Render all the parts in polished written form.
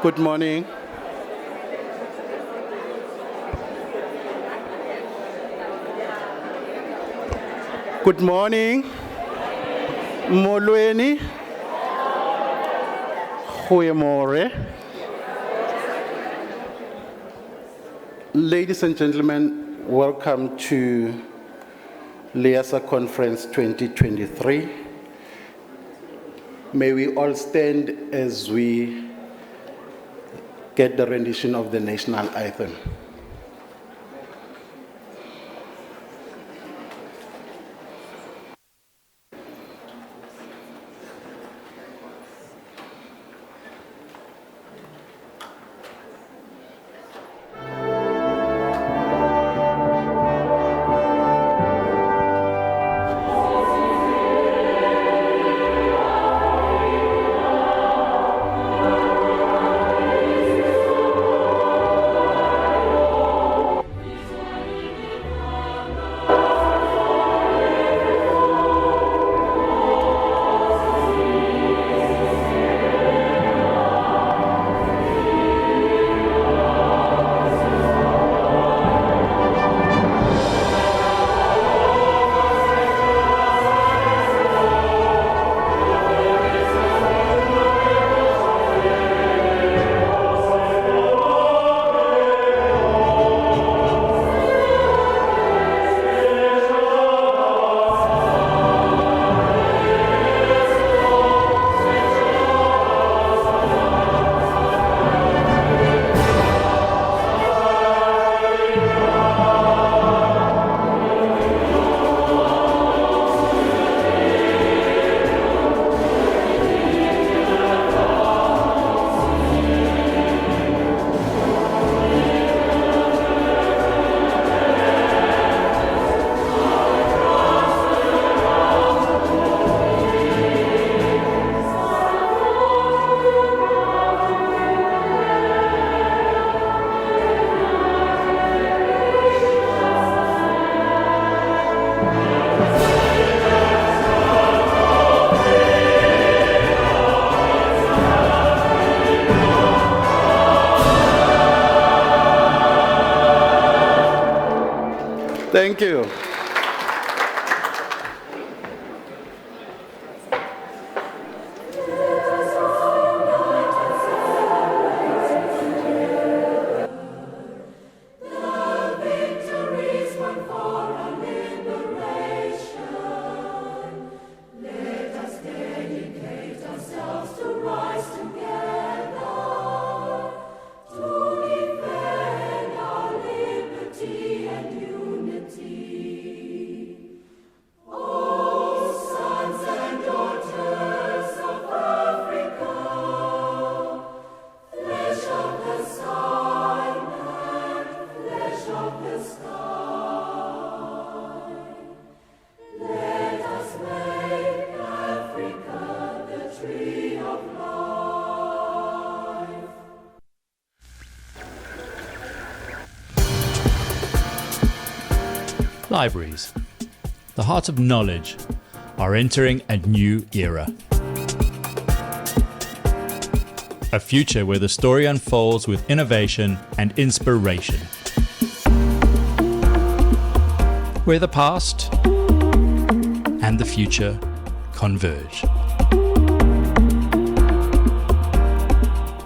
Good morning. Good morning. Molweni. Goeiemorgen. Ladies and gentlemen, welcome to LIASA Conference 2023. May we all stand as we get the rendition of the national anthem. Thank you. Libraries, the heart of knowledge, are entering a new era. A future where the story unfolds with innovation and inspiration. Where the past and the future converge.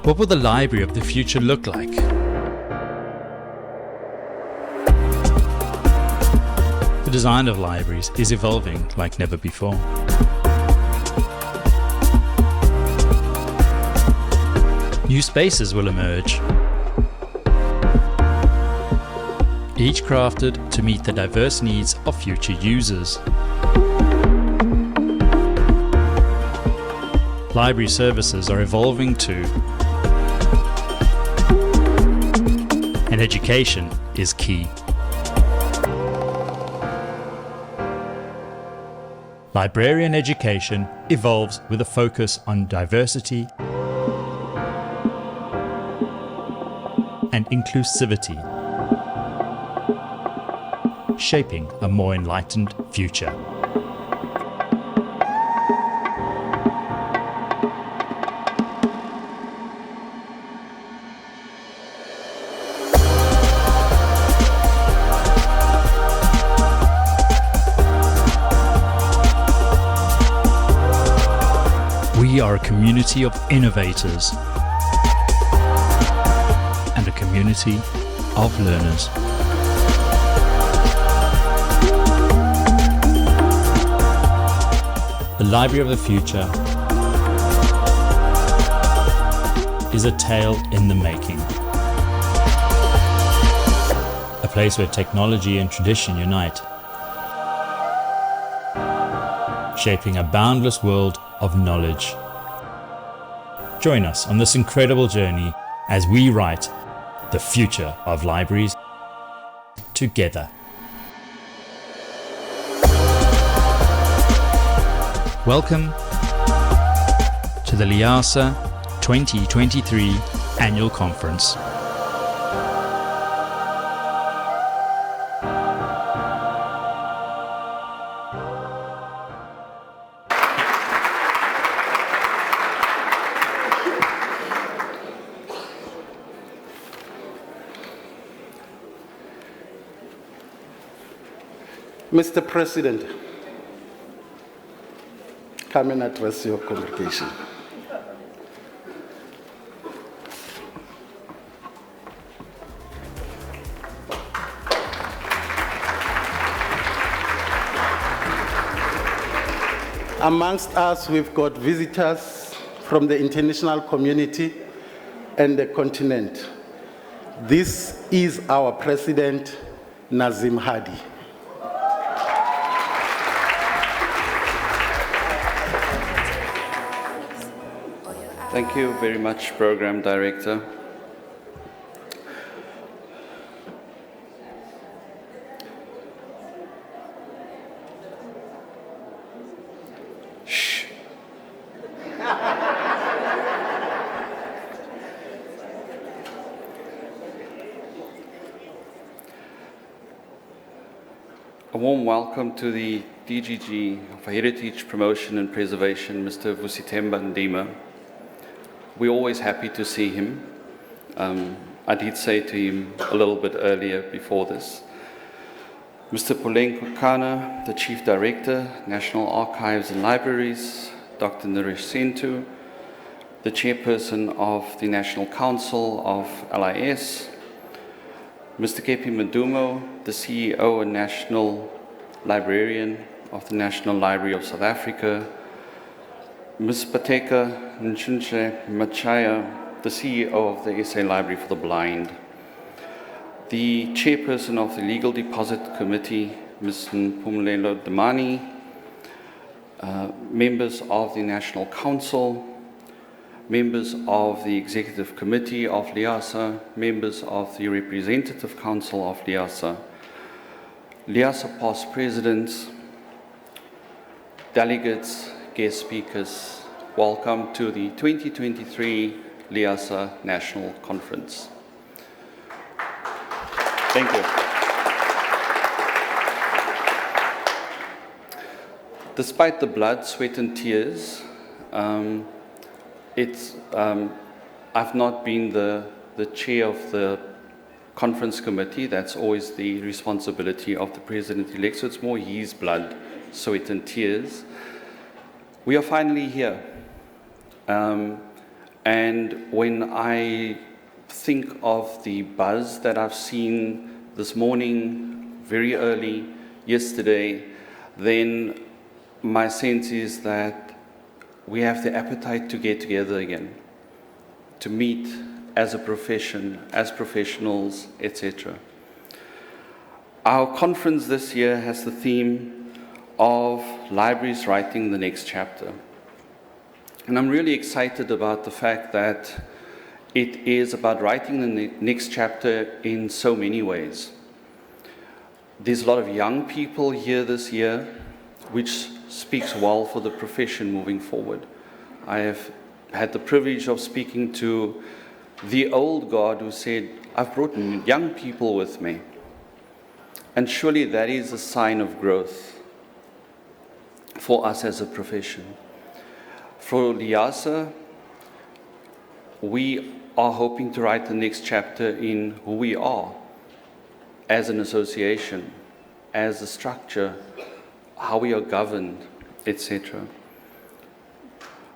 What will the library of the future look like? The design of libraries is evolving like never before. New spaces will emerge, each crafted to meet the diverse needs of future users. Library services are evolving too, and education is key. Librarian education evolves with a focus on diversity and inclusivity, shaping a more enlightened future. We are a community of innovators and a community of learners. The Library of the Future is a tale in the making. A place where technology and tradition unite, shaping a boundless world of knowledge. Join us on this incredible journey as we write the future of libraries together. Welcome to the LIASA 2023 Annual Conference. Mr. President, come and address your congregation. Amongst us, we've got visitors from the international community and the continent. This is our President, Nazeem Hadi. Thank you very much, Program Director. Shh. A warm welcome to the DGG for Heritage Promotion and Preservation, Mr. Vusitemba Ndima. We're always happy to see him. I did say to him a little bit earlier before this. Mr. Polenko Kana, the Chief Director, National Archives and Libraries, Dr. Naresh Sentu, the Chairperson of the National Council of LIS, Mr. Kepi Madumo, the CEO and National Librarian of the National Library of South Africa, Ms. Pateka Nchinche Machaya, the CEO of the SA Library for the Blind, the Chairperson of the Legal Deposit Committee, Ms. Mpumelelo Damani, members of the National Council, members of the Executive Committee of LIASA, members of the Representative Council of LIASA, LIASA past presidents, delegates, guest speakers, welcome to the 2023 LIASA National Conference. Thank you. Despite the blood, sweat and tears, I've not been the chair of the conference committee. That's always the responsibility of the president-elect, so it's more his blood, sweat and tears. We are finally here, and when I think of the buzz that I've seen this morning, very early, yesterday, then my sense is that we have the appetite to get together again, to meet as a profession, as professionals, etc. Our conference this year has the theme of libraries writing the next chapter. And I'm really excited about the fact that it is about writing the next chapter in so many ways. There's a lot of young people here this year, which speaks well for the profession moving forward. I have had the privilege of speaking to the old guard who said, I've brought young people with me. And surely that is a sign of growth for us as a profession. For LIASA, we are hoping to write the next chapter in who we are as an association, as a structure, how we are governed, etc.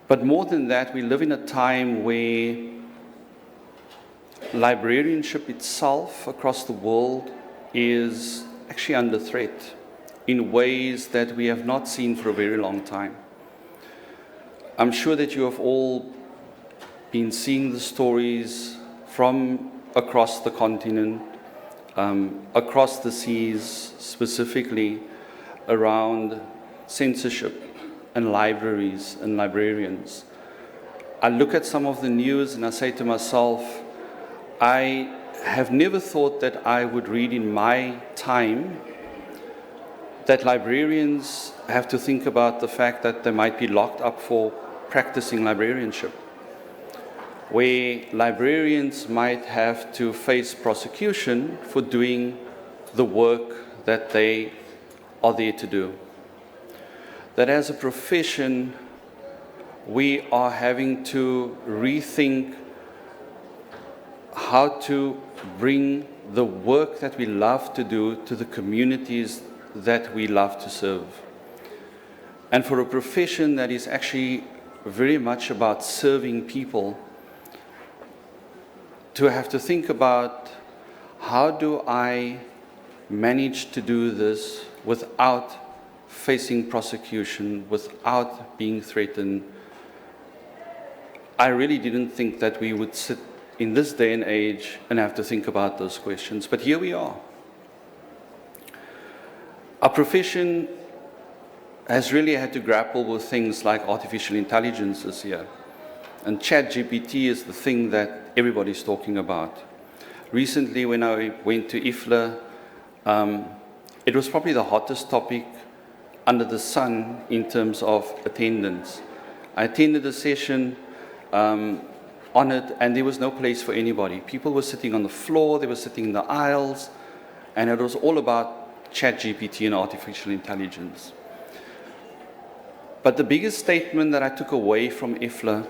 But more than that, we live in a time where librarianship itself across the world is actually under threat in ways that we have not seen for a very long time. I'm sure that you have all been seeing the stories from across the continent, across the seas, specifically around censorship and libraries and librarians. I look at some of the news and I say to myself, I have never thought that I would read in my time that librarians have to think about the fact that they might be locked up for practicing librarianship, where librarians might have to face prosecution for doing the work that they are there to do. That as a profession, we are having to rethink how to bring the work that we love to do to the communities that we love to serve. And for a profession that is actually very much about serving people, to have to think about how do I manage to do this without facing prosecution, without being threatened. I really didn't think that we would sit in this day and age and have to think about those questions, but here we are. Our profession has really had to grapple with things like artificial intelligence this year. And ChatGPT is the thing that everybody's talking about. Recently, when I went to IFLA, it was probably the hottest topic under the sun in terms of attendance. I attended a session on it, and there was no place for anybody. People were sitting on the floor, they were sitting in the aisles, and it was all about ChatGPT and artificial intelligence. But the biggest statement that I took away from IFLA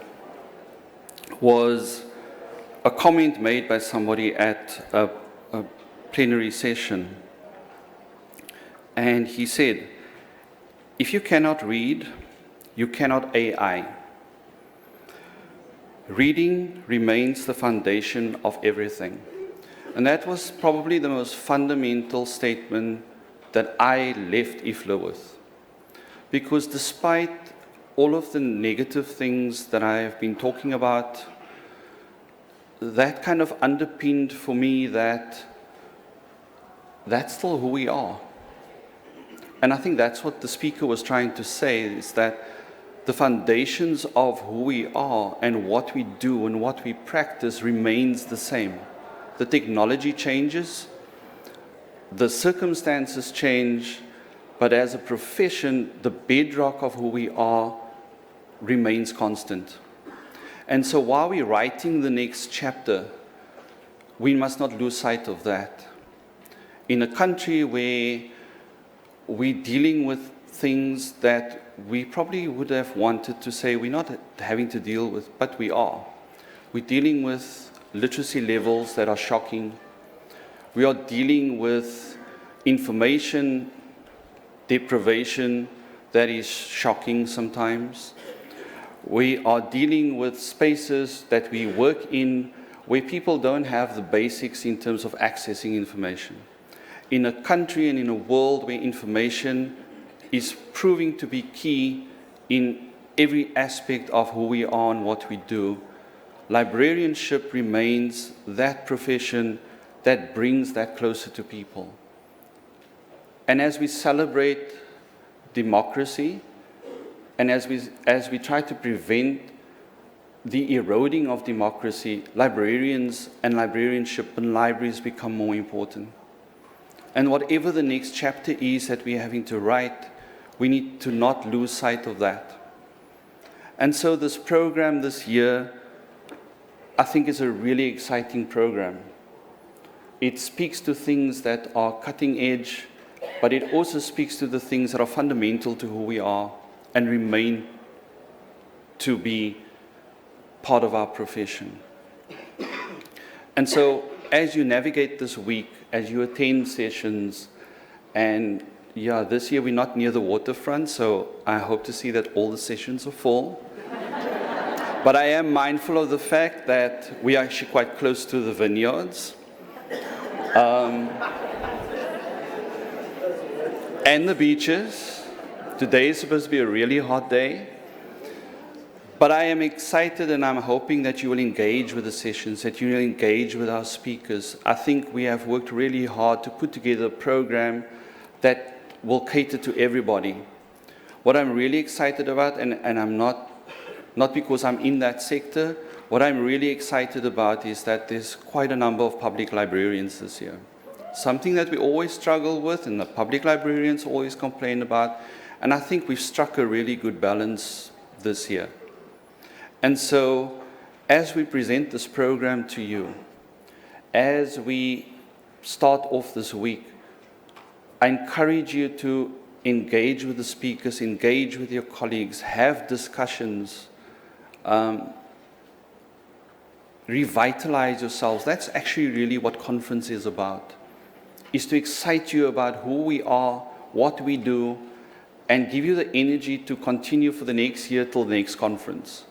was a comment made by somebody at a plenary session. And he said, if you cannot read, you cannot AI. Reading remains the foundation of everything. And that was probably the most fundamental statement that I left IFLA with. Because despite all of the negative things that I have been talking about, that kind of underpinned for me that that's still who we are. And I think that's what the speaker was trying to say, is that the foundations of who we are and what we do and what we practice remains the same. The technology changes, the circumstances change, but as a profession, the bedrock of who we are remains constant. And so while we're writing the next chapter, we must not lose sight of that. In a country where we're dealing with things that we probably would have wanted to say we're not having to deal with, but we are. We're dealing with literacy levels that are shocking. We are dealing with information deprivation that is shocking sometimes. We are dealing with spaces that we work in where people don't have the basics in terms of accessing information. In a country and in a world where information is proving to be key in every aspect of who we are and what we do, librarianship remains that profession that brings that closer to people. And as we celebrate democracy, and as we try to prevent the eroding of democracy, librarians and librarianship and libraries become more important. And whatever the next chapter is that we're having to write, we need to not lose sight of that. And so this program this year, I think, is a really exciting program. It speaks to things that are cutting edge, but it also speaks to the things that are fundamental to who we are and remain to be part of our profession. And so as you navigate this week, as you attend sessions, and this year we're not near the waterfront, so I hope to see that all the sessions are full. But I am mindful of the fact that we are actually quite close to the vineyards. And the beaches. Today is supposed to be a really hot day. But I am excited and I'm hoping that you will engage with the sessions, that you will engage with our speakers. I think we have worked really hard to put together a program that will cater to everybody. What I'm really excited about, and I'm not because I'm in that sector, what I'm really excited about is that there's quite a number of public librarians this year. Something that we always struggle with and the public librarians always complain about, and I think we've struck a really good balance this year. And so, as we present this program to you, as we start off this week, I encourage you to engage with the speakers, engage with your colleagues, have discussions, revitalize yourselves. That's actually really what conference is about, is to excite you about who we are, what we do, and give you the energy to continue for the next year till the next conference.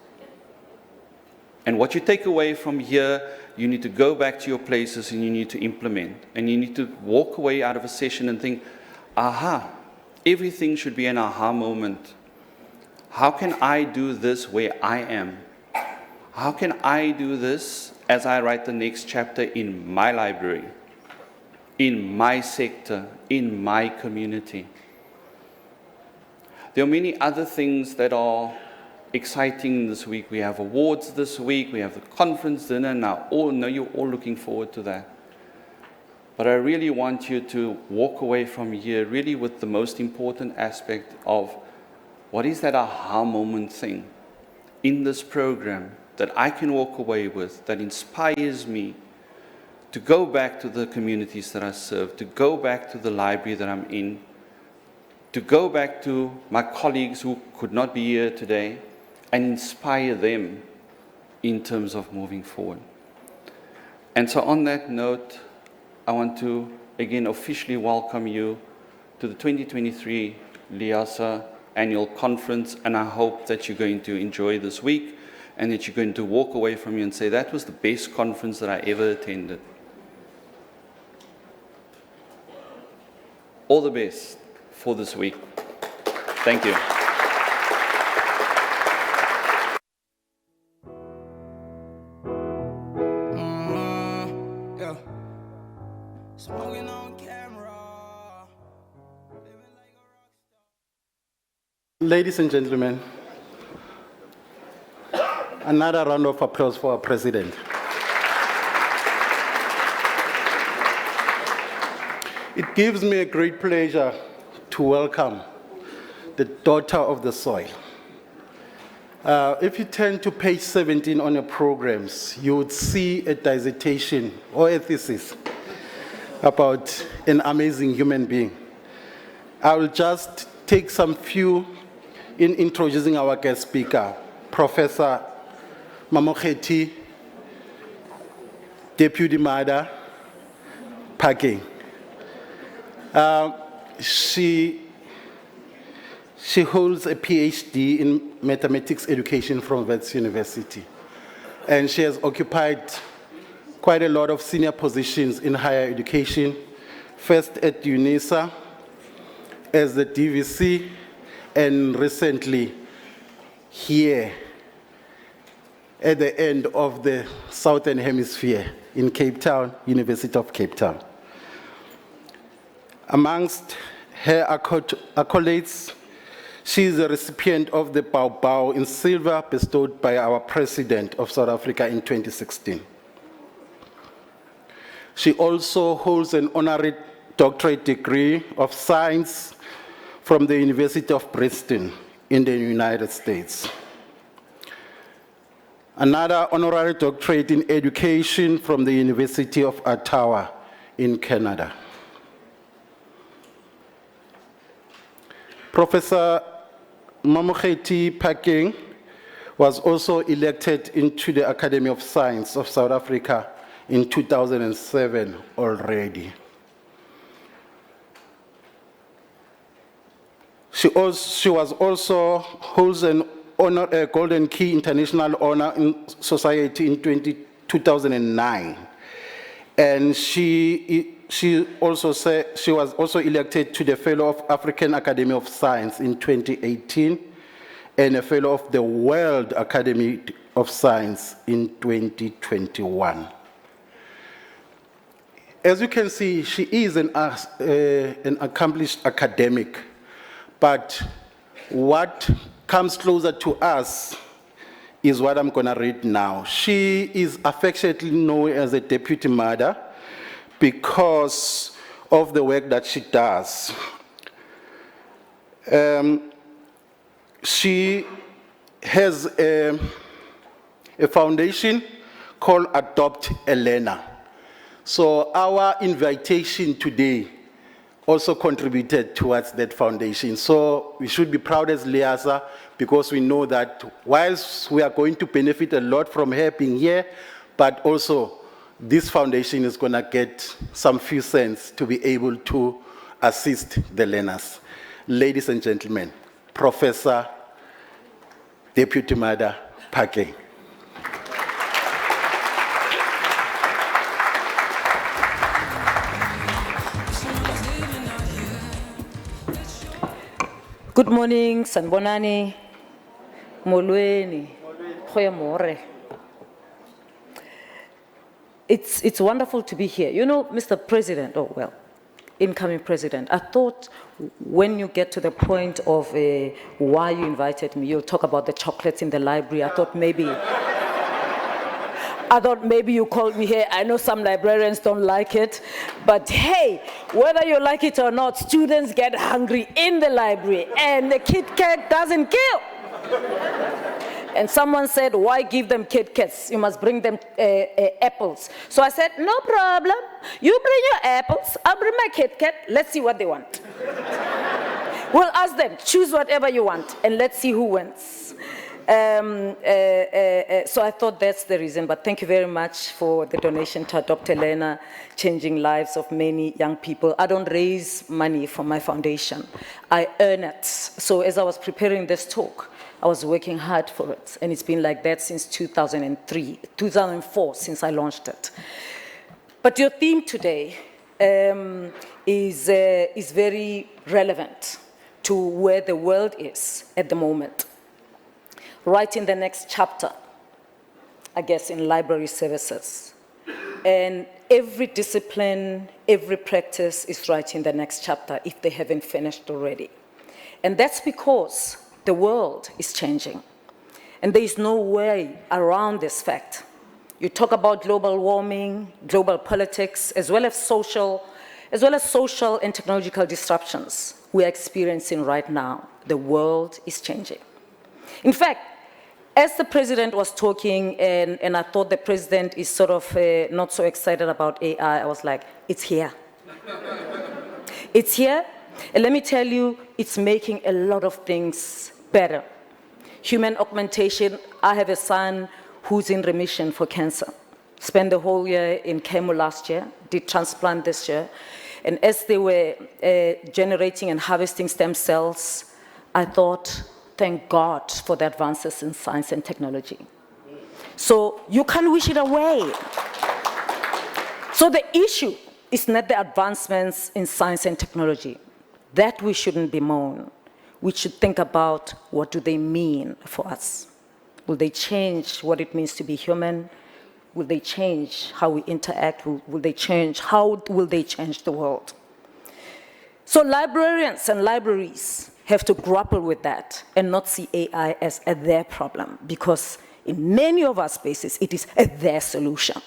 And what you take away from here, you need to go back to your places and you need to implement. And you need to walk away out of a session and think, aha, everything should be an aha moment. How can I do this where I am? How can I do this as I write the next chapter in my library, in my sector, in my community? There are many other things that are exciting this week. We have awards this week, we have the conference dinner. Now, you're all looking forward to that. But I really want you to walk away from here really with the most important aspect of what is that aha moment thing in this program that I can walk away with, that inspires me to go back to the communities that I serve, to go back to the library that I'm in, to go back to my colleagues who could not be here today, and inspire them in terms of moving forward. And so on that note, I want to again officially welcome you to the 2023 LIASA annual conference, and I hope that you're going to enjoy this week and that you're going to walk away from here and say, that was the best conference that I ever attended. All the best for this week. Thank you. Ladies and gentlemen, another round of applause for our president. It gives me a great pleasure to welcome the daughter of the soil. If you turn to page 17 on your programs, you would see a dissertation or a thesis about an amazing human being. I will just take some few in introducing our guest speaker, Professor Mamokgehti Deputy Mada Phakeng. She holds a PhD in mathematics education from Wits University, and she has occupied quite a lot of senior positions in higher education, first at UNISA as the DVC, and recently here at the end of the Southern Hemisphere in Cape Town, University of Cape Town. Amongst her accolades, she is a recipient of the Bao in silver bestowed by our President of South Africa in 2016. She also holds an honorary doctorate degree of science from the University of Bristol in the United States. Another honorary doctorate in education from the University of Ottawa in Canada. Professor Mamokgehti Phakeng was also elected into the Academy of Science of South Africa in 2007 already. She was also holds an Golden Key International Honor in Society in 2009. And she was also elected to the Fellow of African Academy of Science in 2018 and a Fellow of the World Academy of Science in 2021. As you can see, she is an accomplished academic, but what comes closer to us is what I'm going to read now. She is affectionately known as a deputy mother because of the work that she does. She has a foundation called Adopt Elena. So our invitation today also contributed towards that foundation. So we should be proud as LIASA because we know that whilst we are going to benefit a lot from her being here, but also this foundation is going to get some few cents to be able to assist the learners. Ladies and gentlemen, Professor Deputy Mother Phakeng. Good morning, Sanbonani, Molweni, Goeiemorgen. It's wonderful to be here. You know, Mr. President, oh well, incoming president, I thought when you get to the point of why you invited me, you'll talk about the chocolates in the library. I thought maybe you called me here. I know some librarians don't like it, but hey, whether you like it or not, students get hungry in the library, and the Kit Kat doesn't kill. And someone said, why give them Kit Kats? You must bring them apples. So I said, no problem. You bring your apples, I'll bring my Kit Kat. Let's see what they want. We'll ask them, choose whatever you want, and let's see who wins. So I thought that's the reason, but thank you very much for the donation to Adopt Elena, changing lives of many young people. I don't raise money for my foundation. I earn it. So as I was preparing this talk, I was working hard for it, and it's been like that since 2004, since I launched it. But your theme today is very relevant to where the world is at the moment. Writing the next chapter, I guess, in library services. And every discipline, every practice is writing the next chapter if they haven't finished already. And that's because the world is changing. And there is no way around this fact. You talk about global warming, global politics, as well as social and technological disruptions we are experiencing right now. The world is changing. In fact, as the president was talking, and I thought the president is sort of not so excited about AI, I was like, it's here. It's here, and let me tell you, it's making a lot of things better. Human augmentation, I have a son who's in remission for cancer. Spent the whole year in chemo last year, did transplant this year, and as they were generating and harvesting stem cells, I thought, thank God for the advances in science and technology. So you can't wish it away. So the issue is not the advancements in science and technology. That we shouldn't bemoan. We should think about what do they mean for us. Will they change what it means to be human? Will they change how we interact? Will they change? How will they change the world? So librarians and libraries have to grapple with that and not see AI as their problem, because in many of our spaces, it is their solution.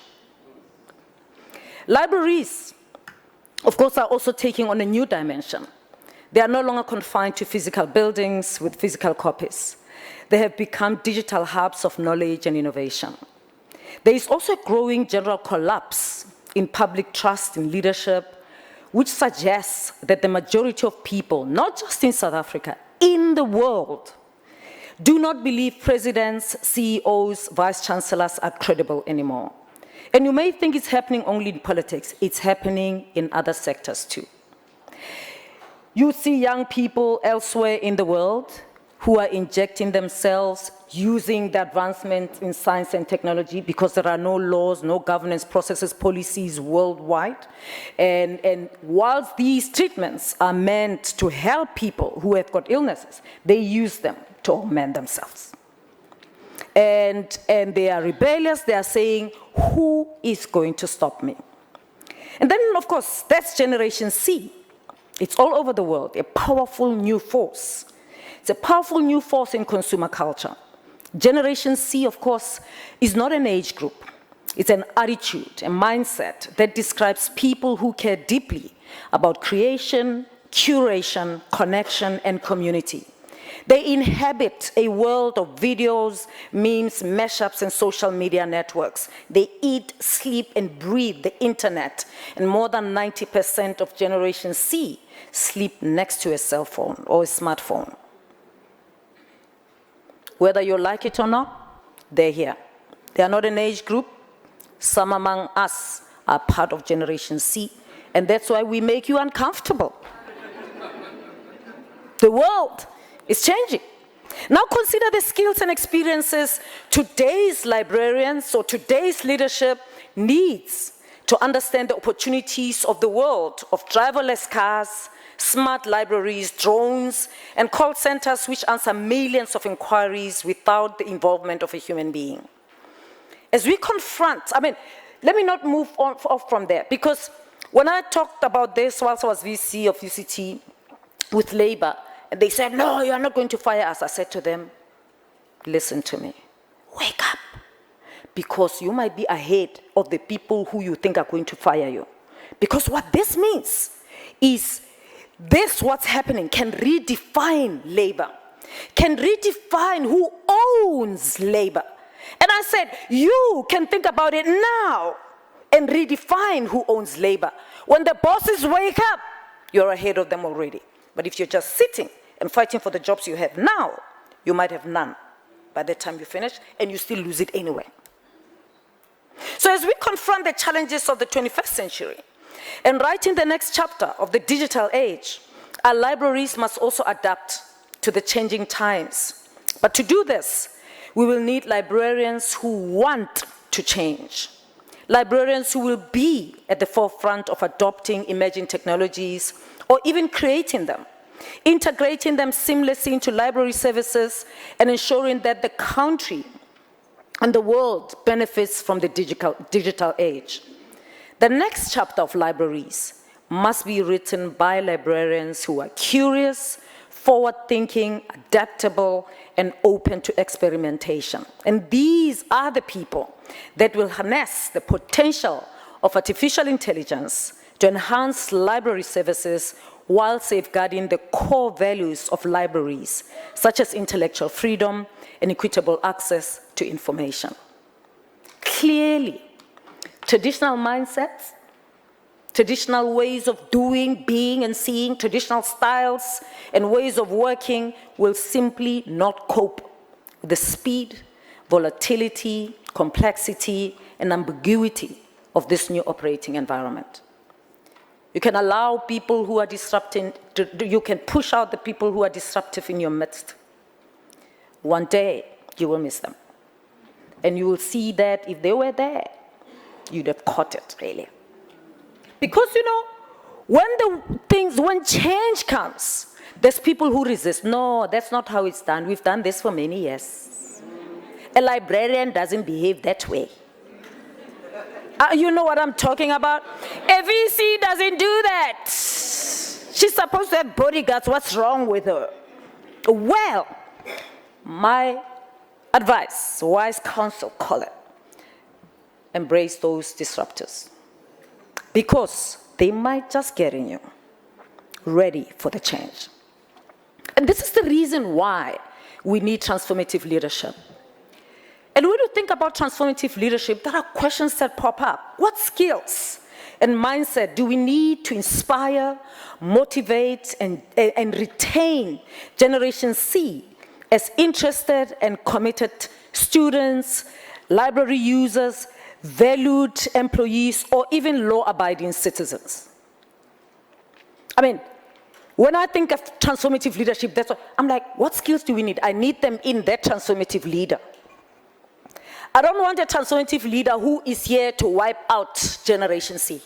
Libraries, of course, are also taking on a new dimension. They are no longer confined to physical buildings with physical copies. They have become digital hubs of knowledge and innovation. There is also a growing general collapse in public trust in leadership, which suggests that the majority of people, not just in South Africa, in the world, do not believe presidents, CEOs, vice chancellors are credible anymore. And you may think it's happening only in politics. It's happening in other sectors too. You see young people elsewhere in the world who are injecting themselves using the advancement in science and technology because there are no laws, no governance processes, policies worldwide. And whilst these treatments are meant to help people who have got illnesses, they use them to augment themselves. And they are rebellious, they are saying, who is going to stop me? And then, of course, that's Generation C. It's all over the world, a powerful new force. It's a powerful new force in consumer culture. Generation C, of course, is not an age group. It's an attitude, a mindset that describes people who care deeply about creation, curation, connection, and community. They inhabit a world of videos, memes, mashups, and social media networks. They eat, sleep, and breathe the internet. And more than 90% of Generation C sleep next to a cell phone or a smartphone. Whether you like it or not, they're here. They are not an age group. Some among us are part of Generation C, and that's why we make you uncomfortable. The world is changing. Now consider the skills and experiences today's librarians or today's leadership needs to understand the opportunities of the world of driverless cars, smart libraries, drones, and call centers which answer millions of inquiries without the involvement of a human being. As we confront, let me not move off from there, because when I talked about this whilst I was VC of UCT with Labour, and they said, no, you are not going to fire us. I said to them, listen to me, wake up, because you might be ahead of the people who you think are going to fire you. Because what this means is this, what's happening, can redefine labor, can redefine who owns labor. And I said, you can think about it now and redefine who owns labor. When the bosses wake up, you're ahead of them already. But if you're just sitting and fighting for the jobs you have now, you might have none by the time you finish, and you still lose it anyway. So as we confront the challenges of the 21st century, and writing the next chapter of the digital age, our libraries must also adapt to the changing times. But to do this, we will need librarians who want to change. Librarians who will be at the forefront of adopting emerging technologies or even creating them, integrating them seamlessly into library services, and ensuring that the country and the world benefits from the digital age. The next chapter of libraries must be written by librarians who are curious, forward-thinking, adaptable, and open to experimentation. And these are the people that will harness the potential of artificial intelligence to enhance library services while safeguarding the core values of libraries, such as intellectual freedom and equitable access to information. Clearly, traditional mindsets, traditional ways of doing, being, and seeing, traditional styles and ways of working will simply not cope with the speed, volatility, complexity, and ambiguity of this new operating environment. You can allow people who are disrupting, you can push out the people who are disruptive in your midst. One day, you will miss them. And you will see that if they were there, you'd have caught it, really. Because, when change comes, there's people who resist. No, that's not how it's done. We've done this for many years. A librarian doesn't behave that way. You know what I'm talking about? A VC doesn't do that. She's supposed to have bodyguards. What's wrong with her? Well, my advice, wise counsel, call it, embrace those disruptors, because they might just get in you, ready for the change. And this is the reason why we need transformative leadership. And when you think about transformative leadership, there are questions that pop up. What skills and mindset do we need to inspire, motivate, and retain Generation C as interested and committed students, library users, valued employees, or even law-abiding citizens? When I think of transformative leadership, that's what, I'm like, what skills do we need? I need them in that transformative leader. I don't want a transformative leader who is here to wipe out Generation C.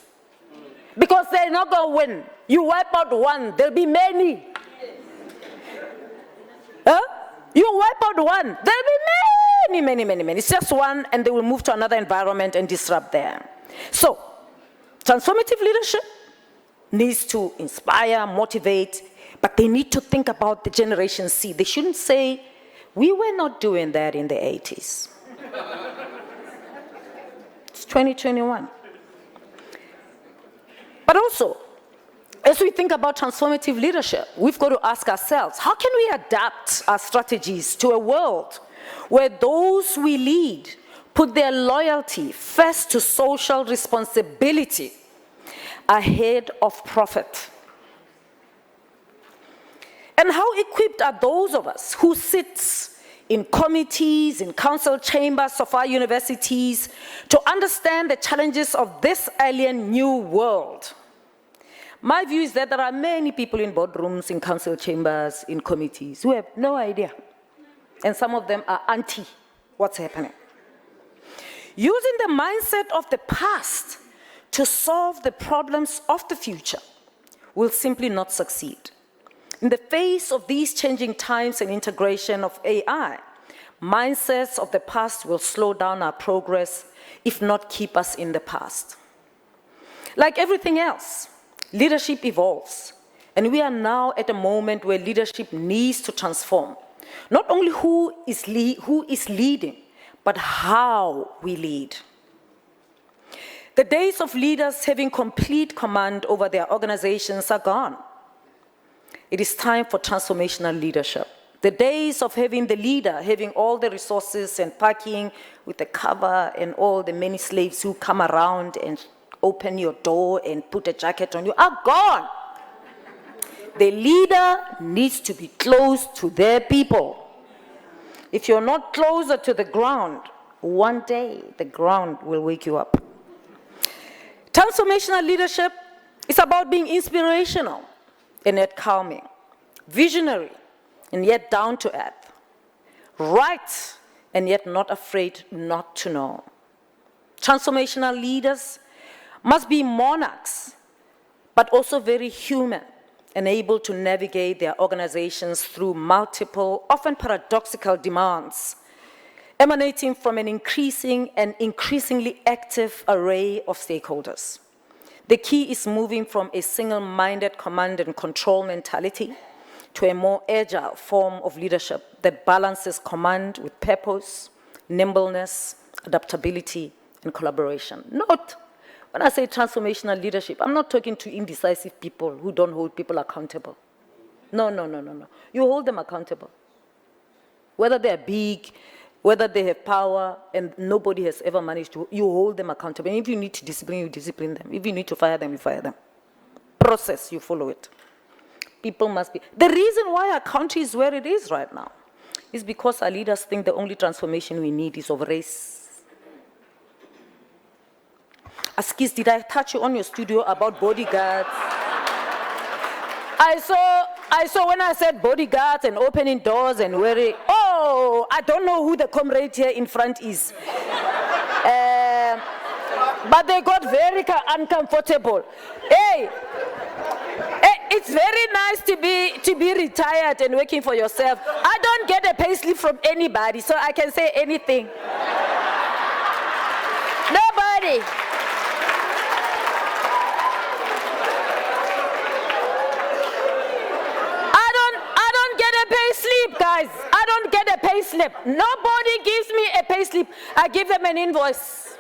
Because they're not going to win. You wipe out one, there'll be many. Huh? You wipe out one, there'll be many. It's just one, and they will move to another environment and disrupt there. So, transformative leadership needs to inspire, motivate, but they need to think about the Generation C. They shouldn't say, we were not doing that in the 80s. It's 2021. But also, as we think about transformative leadership, we've got to ask ourselves, how can we adapt our strategies to a world where those we lead put their loyalty first to social responsibility ahead of profit? And how equipped are those of us who sit in committees, in council chambers of our universities to understand the challenges of this alien new world? My view is that there are many people in boardrooms, in council chambers, in committees who have no idea. And some of them are anti what's happening. Using the mindset of the past to solve the problems of the future will simply not succeed. In the face of these changing times and integration of AI, mindsets of the past will slow down our progress, if not keep us in the past. Like everything else, leadership evolves, and we are now at a moment where leadership needs to transform. Not only who is leading, but how we lead. The days of leaders having complete command over their organizations are gone. It is time for transformational leadership. The days of having the leader, having all the resources and parking with the cover and all the many slaves who come around and open your door and put a jacket on you are gone. The leader needs to be close to their people. If you're not closer to the ground, one day the ground will wake you up. Transformational leadership is about being inspirational and yet calming, visionary and yet down to earth, right and yet not afraid not to know. Transformational leaders must be monarchs, but also very human and able to navigate their organizations through multiple, often paradoxical demands, emanating from an increasing and increasingly active array of stakeholders. The key is moving from a single-minded command and control mentality to a more agile form of leadership that balances command with purpose, nimbleness, adaptability, and collaboration. Note, when I say transformational leadership, I'm not talking to indecisive people who don't hold people accountable. No. You hold them accountable. Whether they're big, whether they have power, and nobody has ever managed to, you hold them accountable. And if you need to discipline, you discipline them. If you need to fire them, you fire them. Process, you follow it. People must be. The reason why our country is where it is right now is because our leaders think the only transformation we need is of race. Askis, did I touch you on your studio about bodyguards? I saw when I said bodyguards and opening doors and wearing, oh, I don't know who the comrade here in front is. But they got very uncomfortable. Hey, it's very nice to be retired and working for yourself. I don't get a payslip from anybody, so I can say anything. Nobody. Payslip, guys. I don't get a payslip. Nobody gives me a payslip. I give them an invoice.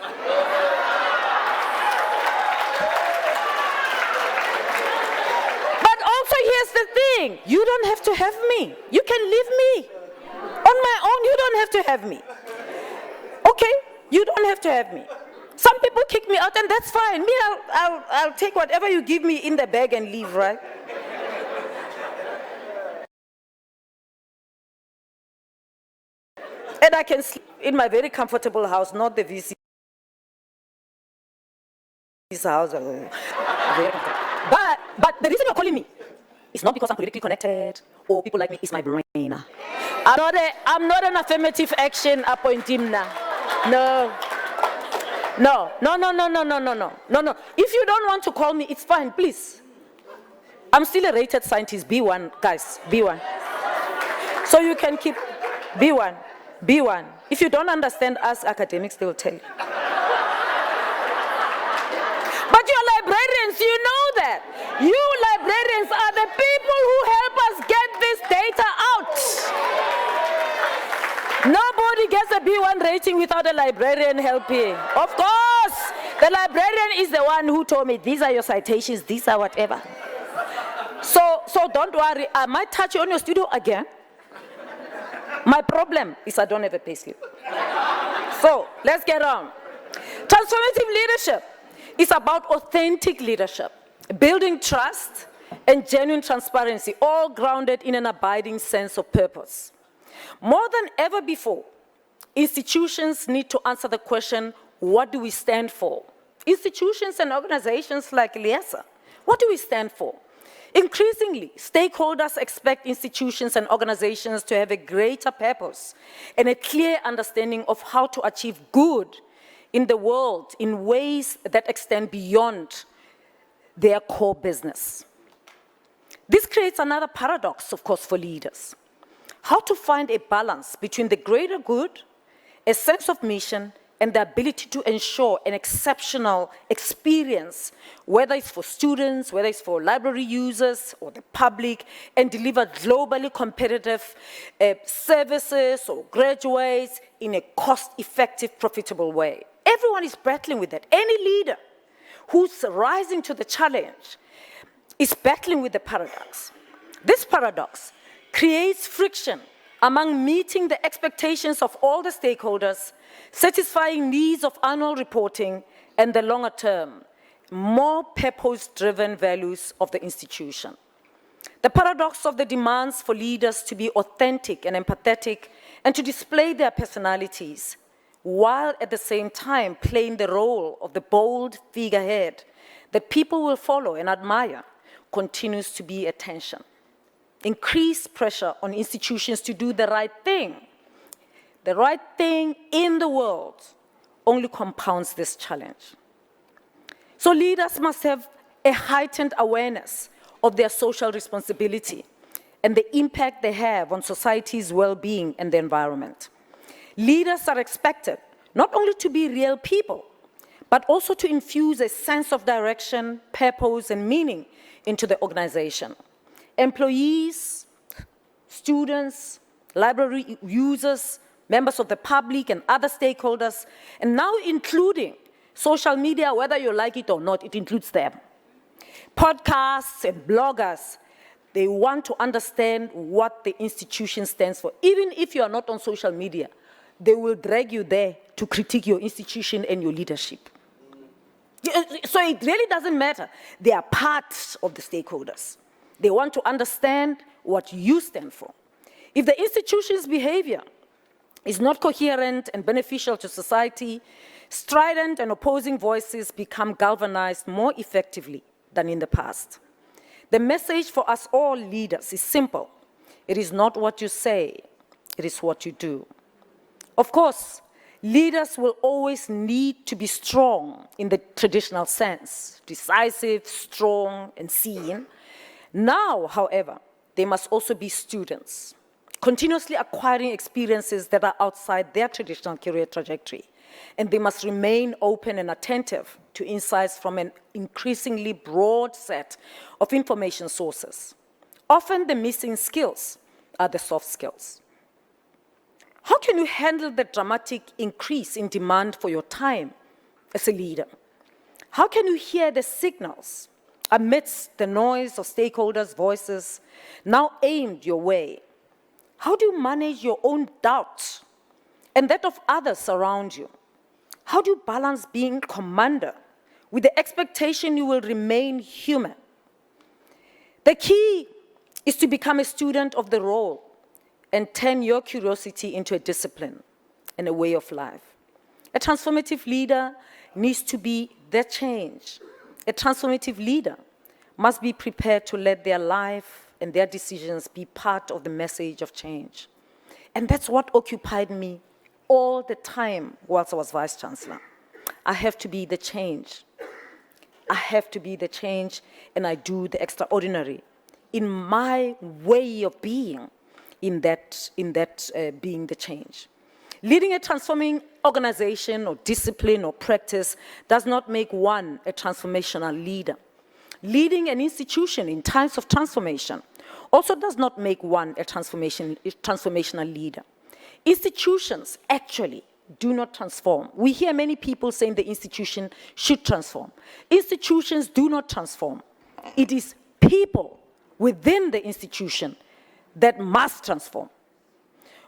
But also, here's the thing. You don't have to have me. You can leave me. On my own, you don't have to have me. Okay? You don't have to have me. Some people kick me out, and that's fine. Me, I'll take whatever you give me in the bag and leave, right? And I can sleep in my very comfortable house, not the VC's house. But the reason you're calling me It's not because I'm politically connected or people like me, it's my brain. I'm not an affirmative action appointee now. No. No. If you don't want to call me, it's fine, please. I'm still a rated scientist, B1, guys, B1. So you can keep B1. If you don't understand us academics, they will tell you. But you're librarians, you know that. You librarians are the people who help us get this data out. Nobody gets a B1 rating without a librarian helping. Of course, the librarian is the one who told me, these are your citations, these are whatever. So don't worry, I might touch you on your studio again. My problem is I don't have a payslip. So let's get on. Transformative leadership is about authentic leadership, building trust and genuine transparency, all grounded in an abiding sense of purpose. More than ever before, institutions need to answer the question, what do we stand for? Institutions and organizations like LIASA, what do we stand for? Increasingly, stakeholders expect institutions and organizations to have a greater purpose and a clear understanding of how to achieve good in the world in ways that extend beyond their core business. This creates another paradox, of course, for leaders. How to find a balance between the greater good, a sense of mission, and the ability to ensure an exceptional experience, whether it's for students, whether it's for library users or the public, and deliver globally competitive services or graduates in a cost-effective, profitable way. Everyone is battling with that. Any leader who's rising to the challenge is battling with the paradox. This paradox creates friction among meeting the expectations of all the stakeholders, satisfying needs of annual reporting, and the longer term, more purpose-driven values of the institution. The paradox of the demands for leaders to be authentic and empathetic and to display their personalities, while at the same time playing the role of the bold figurehead that people will follow and admire, continues to be a tension. Increased pressure on institutions to do the right thing in the world, only compounds this challenge. So leaders must have a heightened awareness of their social responsibility and the impact they have on society's well-being and the environment. Leaders are expected not only to be real people, but also to infuse a sense of direction, purpose, and meaning into the organization. Employees, students, library users, members of the public and other stakeholders, and now including social media, whether you like it or not, it includes them. Podcasts and bloggers, they want to understand what the institution stands for. Even if you are not on social media, they will drag you there to critique your institution and your leadership. So it really doesn't matter. They are part of the stakeholders. They want to understand what you stand for. If the institution's behavior is not coherent and beneficial to society, strident and opposing voices become galvanized more effectively than in the past. The message for us all leaders is simple. It is not what you say, it is what you do. Of course, leaders will always need to be strong in the traditional sense, decisive, strong, and seen. Now, however, they must also be students, continuously acquiring experiences that are outside their traditional career trajectory. And they must remain open and attentive to insights from an increasingly broad set of information sources. Often the missing skills are the soft skills. How can you handle the dramatic increase in demand for your time as a leader? How can you hear the signals amidst the noise of stakeholders' voices now aimed your way? How do you manage your own doubts and that of others around you? How do you balance being commander with the expectation you will remain human? The key is to become a student of the role and turn your curiosity into a discipline and a way of life. A transformative leader needs to be the change. A transformative leader must be prepared to let their life and their decisions be part of the message of change. And that's what occupied me all the time whilst I was Vice-Chancellor. I have to be the change. I have to be the change, and I do the extraordinary in my way of being, in that being the change. Leading a transforming organization or discipline or practice does not make one a transformational leader. Leading an institution in times of transformation also does not make one a transformational leader. Institutions actually do not transform. We hear many people saying the institution should transform. Institutions do not transform. It is people within the institution that must transform.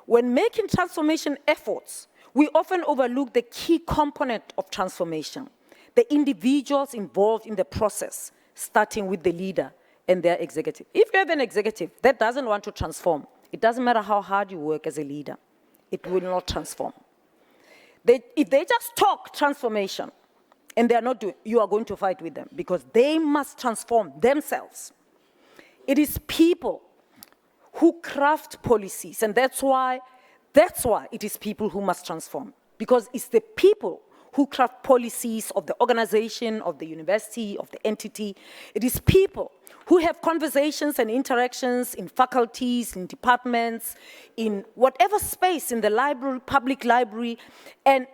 When making transformation efforts, we often overlook the key component of transformation, the individuals involved in the process, starting with the leader and their executive. If you have an executive that doesn't want to transform, it doesn't matter how hard you work as a leader, it will not transform. If they just talk transformation and they are not doing, you are going to fight with them because they must transform themselves. It is people who craft policies, and that's why it is people who must transform, because it's the people who craft policies of the organization, of the university, of the entity. It is people who have conversations and interactions in faculties, in departments, in whatever space, in the library, public library, and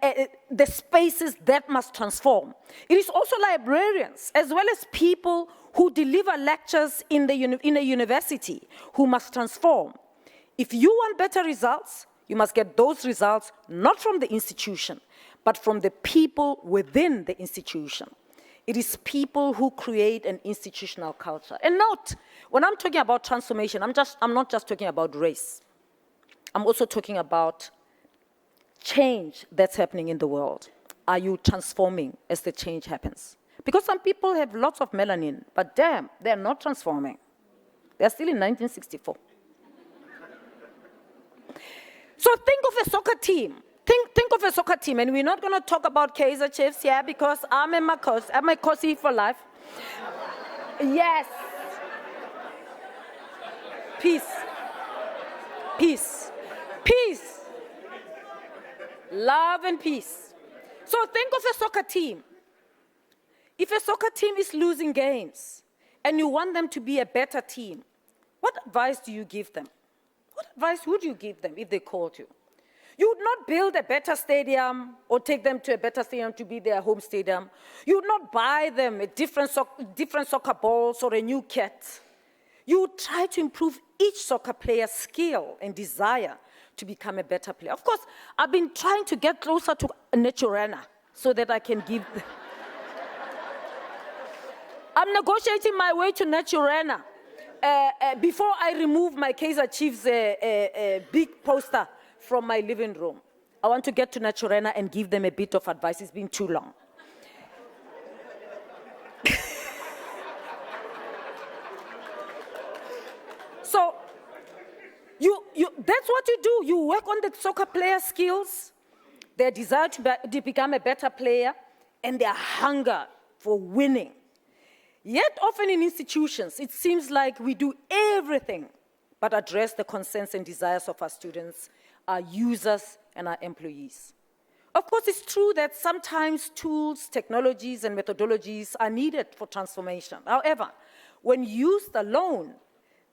the spaces that must transform. It is also librarians, as well as people who deliver lectures in a university, who must transform. If you want better results, you must get those results not from the institution, but from the people within the institution. It is people who create an institutional culture. And note, when I'm talking about transformation, I'm not just talking about race. I'm also talking about change that's happening in the world. Are you transforming as the change happens? Because some people have lots of melanin, but damn, they're not transforming. They're still in 1964. So think of a soccer team. Think of a soccer team, and we're not going to talk about Kaizer Chiefs here because I'm a Makosi for life. Yes. Peace. Peace. Peace. Love and peace. So think of a soccer team. If a soccer team is losing games and you want them to be a better team, what advice do you give them? What advice would you give them if they called you? You would not build a better stadium or take them to a better stadium to be their home stadium. You would not buy them a different soccer balls or a new kit. You would try to improve each soccer player's skill and desire to become a better player. Of course, I've been trying to get closer to Naturena so that I can give them. I'm negotiating my way to Naturena before I remove my Kaizer Chiefs big poster from my living room. I want to get to Naturena and give them a bit of advice. It's been too long. So, that's what you do. You work on the soccer player skills, their desire to become a better player, and their hunger for winning. Yet often in institutions, it seems like we do everything but address the concerns and desires of our students, our users, and our employees. Of course, it's true that sometimes tools, technologies, and methodologies are needed for transformation. However, when used alone,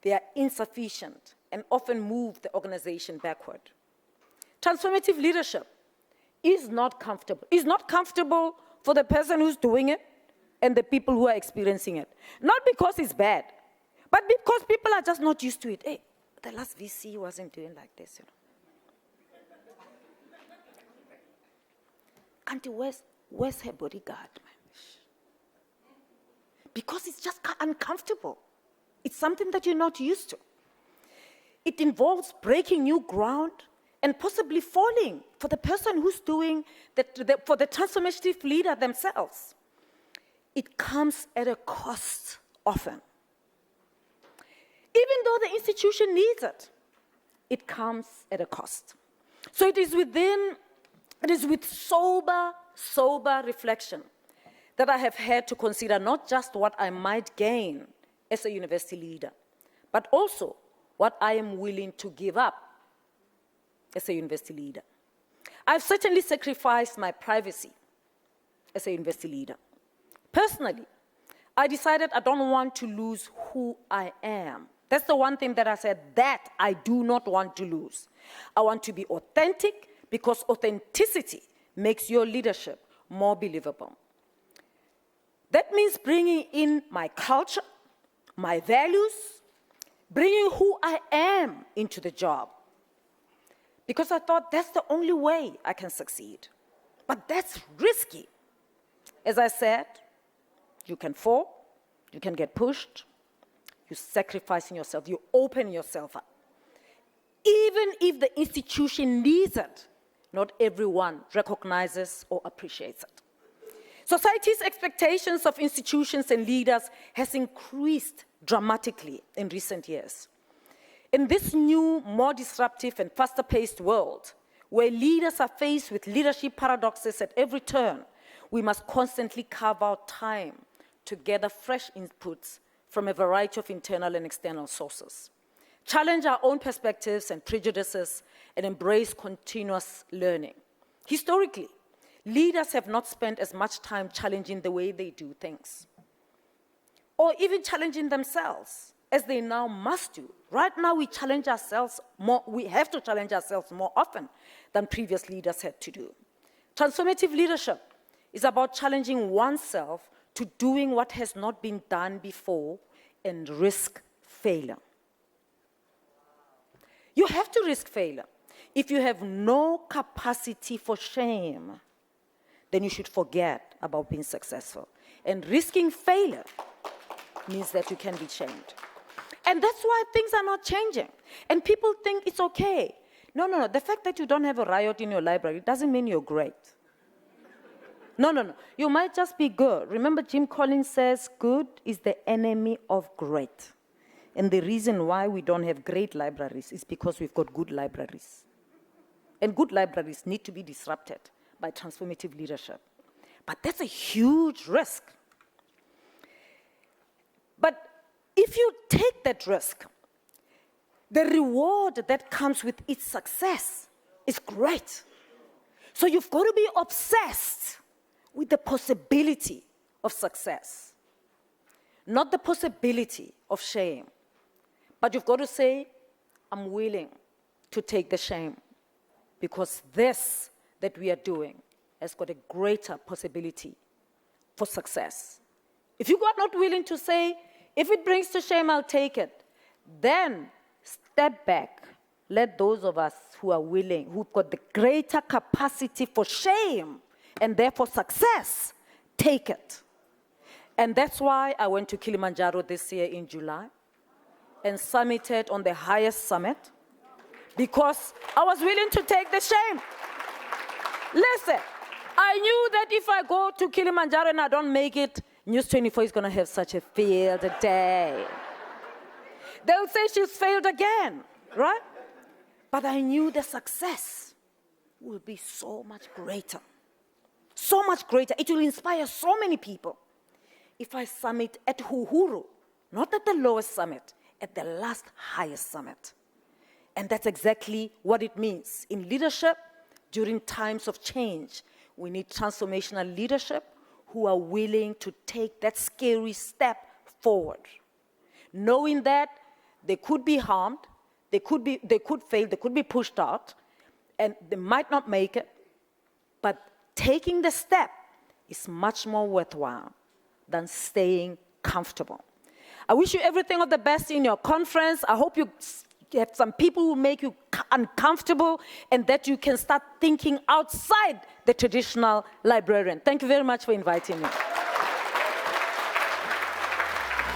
they are insufficient and often move the organization backward. Transformative leadership is not comfortable. It's not comfortable for the person who's doing it and the people who are experiencing it. Not because it's bad, but because people are just not used to it. Hey, the last VC wasn't doing like this, you know. Auntie, where's her bodyguard, man? Because it's just uncomfortable. It's something that you're not used to. It involves breaking new ground and possibly falling for the person who's doing for the transformative leader themselves. It comes at a cost often. Even though the institution needs it, it comes at a cost. So it is with sober reflection that I have had to consider not just what I might gain as a university leader, but also what I am willing to give up as a university leader. I've certainly sacrificed my privacy as a university leader. Personally, I decided I don't want to lose who I am. That's the one thing that I said that I do not want to lose. I want to be authentic because authenticity makes your leadership more believable. That means bringing in my culture, my values, bringing who I am into the job. Because I thought that's the only way I can succeed. But that's risky. As I said, you can fall, you can get pushed, you're sacrificing yourself, you open yourself up. Even if the institution needs it, not everyone recognizes or appreciates it. Society's expectations of institutions and leaders has increased dramatically in recent years. In this new, more disruptive and faster-paced world, where leaders are faced with leadership paradoxes at every turn, we must constantly carve out time to gather fresh inputs from a variety of internal and external sources, challenge our own perspectives and prejudices, and embrace continuous learning. Historically, leaders have not spent as much time challenging the way they do things, or even challenging themselves, as they now must do. Right now, we challenge ourselves more, we have to challenge ourselves more often than previous leaders had to do. Transformative leadership is about challenging oneself to doing what has not been done before and risk failure. You have to risk failure. If you have no capacity for shame, then you should forget about being successful. And risking failure means that you can be shamed. And that's why things are not changing. And people think it's okay. No. The fact that you don't have a riot in your library doesn't mean you're great. No. You might just be good. Remember, Jim Collins says, good is the enemy of great. And the reason why we don't have great libraries is because we've got good libraries. And good libraries need to be disrupted by transformative leadership. But that's a huge risk. But if you take that risk, the reward that comes with its success is great. So you've got to be obsessed with the possibility of success, not the possibility of shame. But you've got to say, I'm willing to take the shame because this that we are doing has got a greater possibility for success. If you are not willing to say, if it brings to shame, I'll take it, then step back. Let those of us who are willing, who've got the greater capacity for shame and therefore success, take it. And that's why I went to Kilimanjaro this year in July and summited on the highest summit, because I was willing to take the shame. Listen, I knew that if I go to Kilimanjaro and I don't make it, News 24 is going to have such a field day. They'll say she's failed again, right? But I knew the success will be so much greater. So much greater. It will inspire so many people. If I summit at Uhuru, not at the lowest summit, at the last highest summit. And that's exactly what it means. In leadership, during times of change, we need transformational leadership who are willing to take that scary step forward, knowing that they could be harmed, they could fail, they could be pushed out, and they might not make it, but taking the step is much more worthwhile than staying comfortable. I wish you everything of the best in your conference. I hope you have some people who make you uncomfortable and that you can start thinking outside the traditional librarian. Thank you very much for inviting me.